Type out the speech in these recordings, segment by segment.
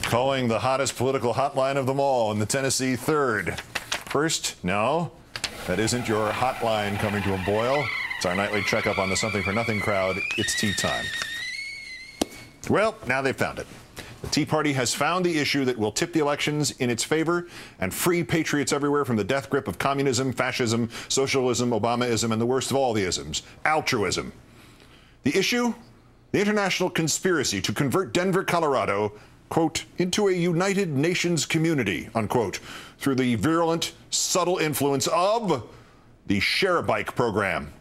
Calling the hottest political hotline of them all in the Tennessee Third. First, no, that isn't your hotline coming to a boil. It's our nightly checkup on the Something for Nothing crowd. It's tea time. Well, now they've found it. The Tea Party has found the issue that will tip the elections in its favor and free patriots everywhere from the death grip of communism, fascism, socialism, Obamaism, and the worst of all the isms, altruism. The issue? The international conspiracy to convert Denver, Colorado, quote, into a United Nations community, unquote, through the virulent, subtle influence of the Share-a-Bike program.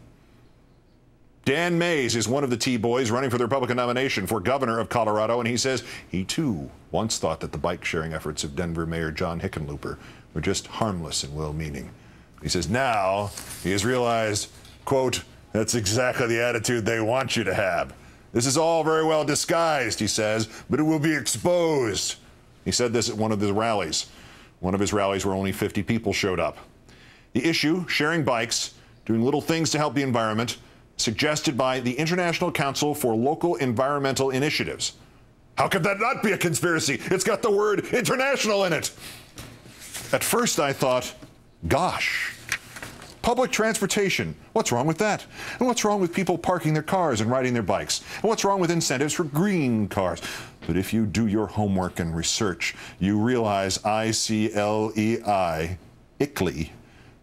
Dan Mays is one of the T-Boys running for the Republican nomination for governor of Colorado, and he says he, too, once thought that the bike-sharing efforts of Denver Mayor John Hickenlooper were just harmless and well-meaning. He says now he has realized, quote, that's exactly the attitude they want you to have. This is all very well disguised, he says, but it will be exposed. He said this at one of his rallies. One of his rallies where only 50 people showed up. The issue, sharing bikes, doing little things to help the environment, suggested by the International Council for Local Environmental Initiatives. How could that not be a conspiracy? It's got the word international in it. At first I thought, gosh, public transportation, what's wrong with that? And what's wrong with people parking their cars and riding their bikes? And what's wrong with incentives for green cars? But if you do your homework and research, you realize ICLEI, ICLEI,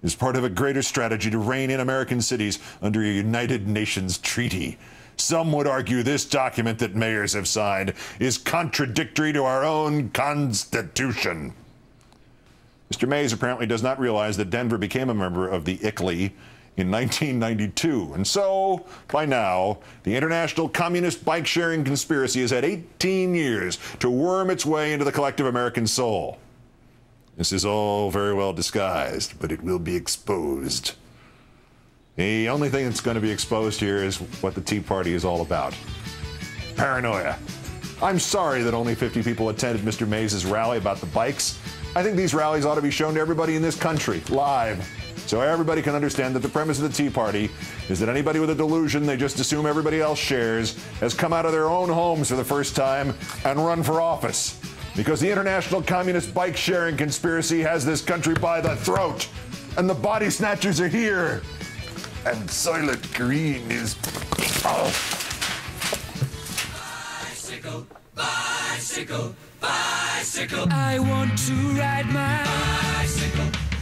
is part of a greater strategy to rein in American cities under a United Nations treaty. Some would argue this document that mayors have signed is contradictory to our own Constitution. Mr. Mays apparently does not realize that Denver became a member of the ICLEI in 1992. And so, by now, the international communist bike-sharing conspiracy has had 18 years to worm its way into the collective American soul. This is all very well disguised, but it will be exposed. The only thing that's going to be exposed here is what the Tea Party is all about. Paranoia. I'm sorry that only 50 people attended Mr. Mays' rally about the bikes. I think these rallies ought to be shown to everybody in this country, live, so everybody can understand that the premise of the Tea Party is that anybody with a delusion they just assume everybody else shares has come out of their own homes for the first time and run for office. Because the international communist bike-sharing conspiracy has this country by the throat, and the body snatchers are here. And Soylent Green is... Oh. Bicycle, bicycle, bicycle. I want to ride my bicycle.